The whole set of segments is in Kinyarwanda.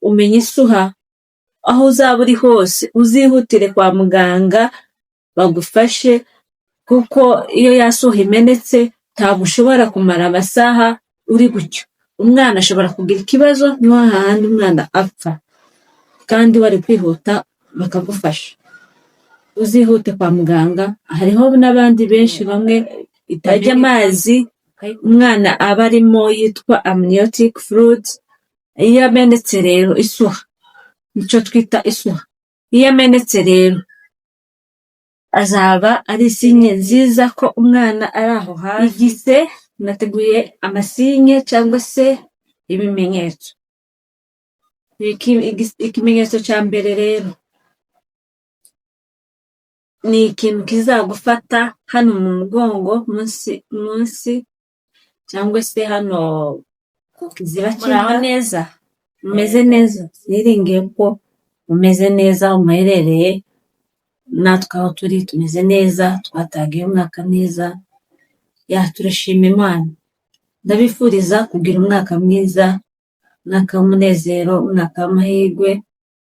umenya isuha, aho uzaba uri hose uzihutire kwa muganga bagufashe, kuko iyo yasuha imenetse ntabwo ushobora kumara amasaha uri gutyo. Umwana ashobora kugira ikibazo, niho hahandi umwana apfa, kandi wari kwihuta bakagufasha. Uzihute kwa muganga. Hariho n'abandi benshi bamwe itajya amazi umwana aba arimo yitwa amniotic fluid. Iyo amenetse rero isuha, nicyo twita isuha, iyo amenetse rero azaba ari sinye nziza ko umwana ari aho hafi. Igise nateguye amasinye cyangwa se ibimenyetso. Ikimenyetso cya mbere rero ni ikintu kizagufata hano mu mugongo munsi cyangwa se hano ku kiziba cy'inda. Neza, umeze neza, niringiye ko umeze neza, umuherereye. Natwe aho turi tumeze neza, twatagiye umwaka neza. Turashima Imana. Ndabifuriza kugira umwaka mwiza, umwaka w'umunezero, umwaka w'amahirwe,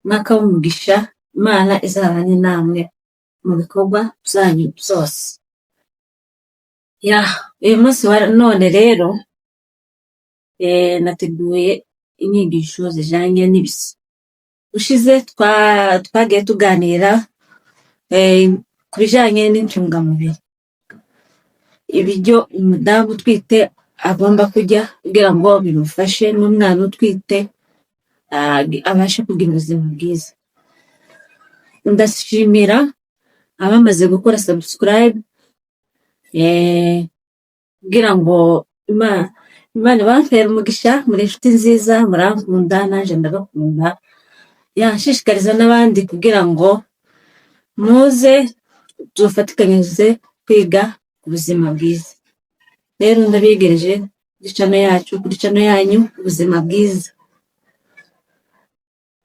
umwaka w'umugisha. Imana izabane namwe mu bikorwa byanyu byose. Uyu munsi wa none rero nateguye inyigisho zijanye n'ibise. Ushize twagiye tuganira ku bijanye n'intungamubiri, ibiryo umudamu utwite agomba kurya kugira ngo bimufashe n'umwana utwite abashe kugira ubuzima bwiza. Ndashimira abamaze gukora subscribe, kugira ngo Imana ibampere umugisha. Muri inshuti nziza, murankunda, nanjye ndabakunda. Nshishikariza n'abandi kugira ngo muze dufatikanyirize kwiga ubuzima bwiza. Rero ndabigereje kuri channel yacu, kuri channel yanyu ubuzima bwiza.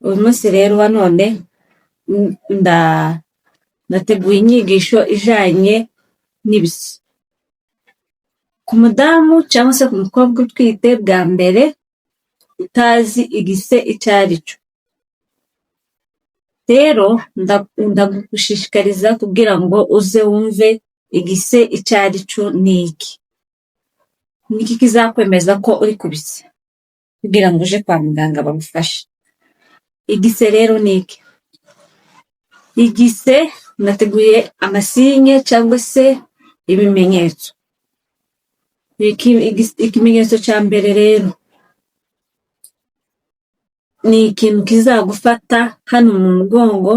Uyu munsi rero wa none nateguye inyigisho ijanye n'ibise. Ku mudamu cyangwa se ku mukobwa utwite bwa mbere utazi igise icyo ari cyo, rero ndagushishikariza kugira ngo uze wumve igise icyo ari cyo. Ni iki kizakwemeza ko uri kubise kugira ngo uje kwa muganga bagufashe. Igise rero ni iki? Igise nateguye amasinye cyangwa se ibimenyetso. Ikimenyetso cya mbere rero ni ikintu kizagufata hano mu mugongo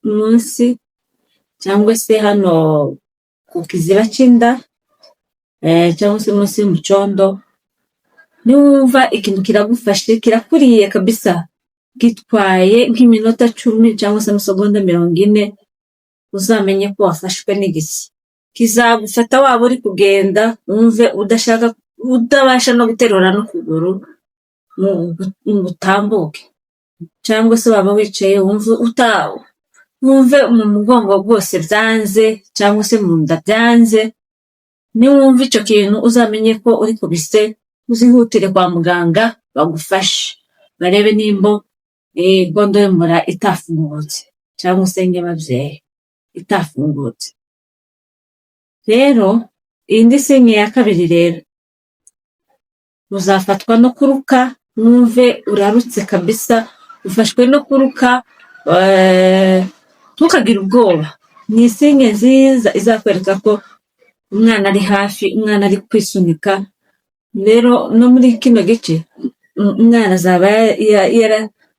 munsi cyangwa se hano ku kiziba cy'inda, cyangwa se munsi y'umucondo. Niwumva ikintu kiragufashe, kirakuriye kabisa, gitwaye nk'iminota 10 cyangwa se amasegonda 40, uzamenye ko wafashwe n'igise. Kizagufata waba uri kugenda wumve udabasha no guterura n'ukuguru ngo utambuke, cyangwa se waba wicaye wumve mu mugongo rwose byanze, cyangwa se mu nda byanze. Niwumva icyo kintu uzamenye ko uri kubise, uzihutire kwa muganga bagufashe, barebe nimba inkondo y'umura itafungutse cyangwa se nyababyeyi itafungutse. Rero indi sinye ya kabiri rero, uzafatwa no kuruka, wumve urarutse kabisa, ufashwe no kuruka, ntukagire ubwoba. Ni isinye nziza izakwereka ko umwana ari hafi, umwana ari kwisunika. Rero no muri kino gice umwana azaba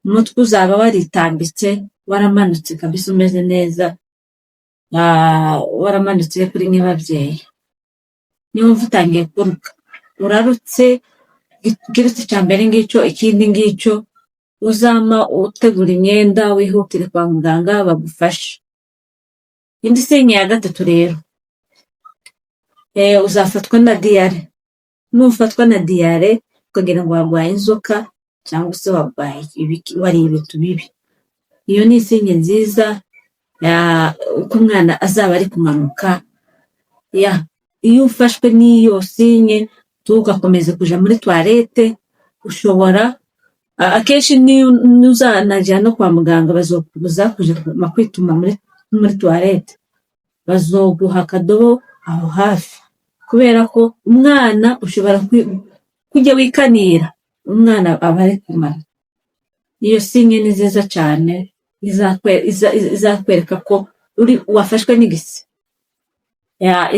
umutwe uzaba waritambitse, waramanutse kabisa, umeze neza, waramanutse kuri nyababyeyi. Niwumva utangiye kuruka, urarutse, ikirutse cya mbere ngicyo. Ikindi ngicyo, uzama utegura imyenda, wihutire kwa muganga bagufashe. Indi sinye ya gatatu rero, uzafatwa na diyare. Nufatwa na diyare ukagira ngo warwaye inzoka cyangwa se wariye ibitu bibi, iyo ni isinye nziza uko umwana azaba ari kumanuka. Iyo ufashwe n'iyo sinye tugakomeza kuja muri toilette, ushobora akenshi nuzanajya no kwa muganga bazokubuza kuja kwituma muri toilette, bazoguha akadobo aho hafi, kubera ko umwana ushobora kujya wikanira, umwana aba ari kumara. Iyo sinye ni nziza cyane, izakwereka ko wafashwe n'igise.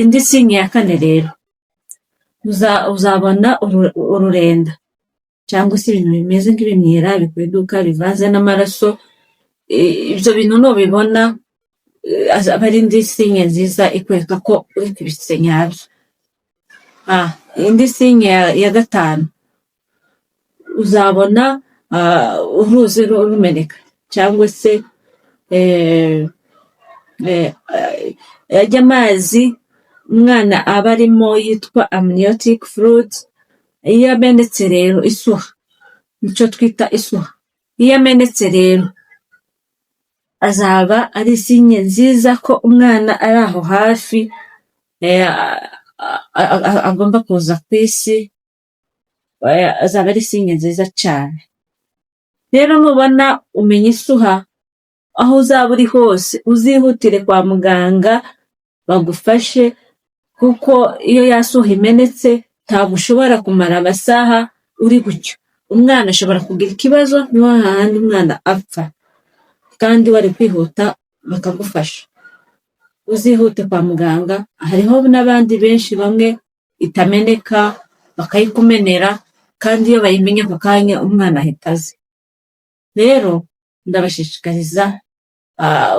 Indi sinye ya kane rero, uzabona ururenda cyangwa se ibintu bimeze nk'ibimyira bikweduka bivanze n'amaraso. Ibyo bintu nubibona aba ari indi sinye nziza ikwereka ko uri ku bise nyabyo. Indi sinye ya gatanu, uzabona uruzi rumeneka cyangwa se ajya amazi umwana aba arimo yitwa amniotic fluid. Iyo amenetse rero isuha, nicyo twita isuha, iyo amenetse rero azaba ari sinye nziza ko umwana ari aho hafi, agomba kuza ku isi, azaba ari sinye nziza cyane. Rero nubona umenya isuha, aho uzaba uri hose uzihutire kwa muganga bagufashe, kuko iyo yasuha imenetse ntabwo ushobora kumara amasaha uri gutyo, umwana ashobora kugira ikibazo, niho hahandi umwana apfa, kandi wari kwihuta bakagufasha. Uzihute kwa muganga, hariho n'abandi benshi bamwe itameneka bakayikumenera, kandi iyo bayimenye ako kanya umwana ahita aza. Rero ndabashishikariza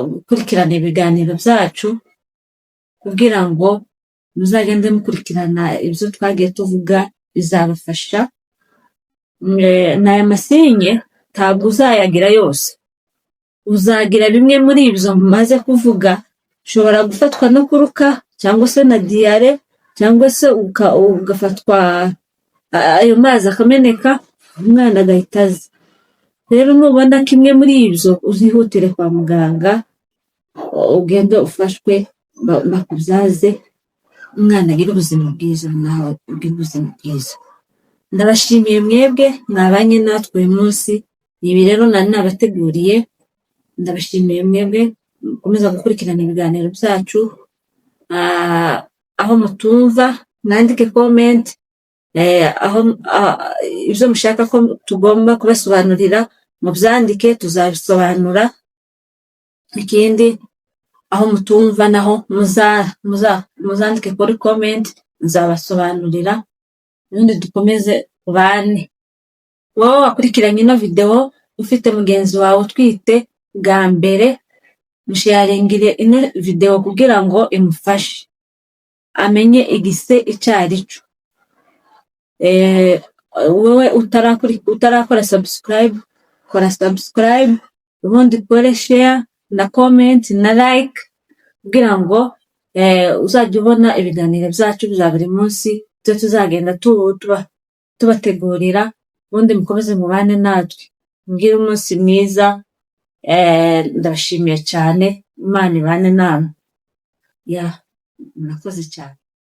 gukurikirana ibiganiro byacu kugira ngo muzagende mukurikirana ibyo twagiye tuvuga, bizabafasha. N'aya masinye ntabwo uzayagira yose, uzagira bimwe muri ibyo maze kuvuga. Ushobora gufatwa no kuruka cyangwa se na diyare, cyangwa se ugafatwa ayo mazi akameneka, umwana agahita aza. Rero nubona kimwe muri ibyo uzihutire kwa muganga, ugende ufashwe bakubyaze, umwana agira ubuzima bwiza, nawe ugira ubuzima bwiza. Ndabashimiye mwebwe mwabanye natwe uyu munsi, ibi rero nari nabateguriye. Ndabashimiye mwebwe mukomeza gukurikirana ibiganiro byacu. Aho mutumva mwandike comment, aho ibyo mushaka ko tugomba kubasobanurira mubyandike, tuzabisobanura. Ikindi, aho mutumva naho muzandike kuri comment, nzabasobanurira, ubundi dukomeze kubane. Wowe wakurikiranye ino video ufite mugenzi wawe utwite bwa mbere, musharingire ino video kugira ngo imufashe amenye igise icyo ari cyo. Wowe utarakora subscribe, kora subscribe, ubundi kore share na comment na like, kugira ngo uzajya ubona ibiganiro byacu bya buri munsi byo tuzagenda tubategurira. Ubundi mukomeze mubane natwe, mugire umunsi mwiza. Ndabashimiye cyane, Imana ibane namwe. Murakoze cyane.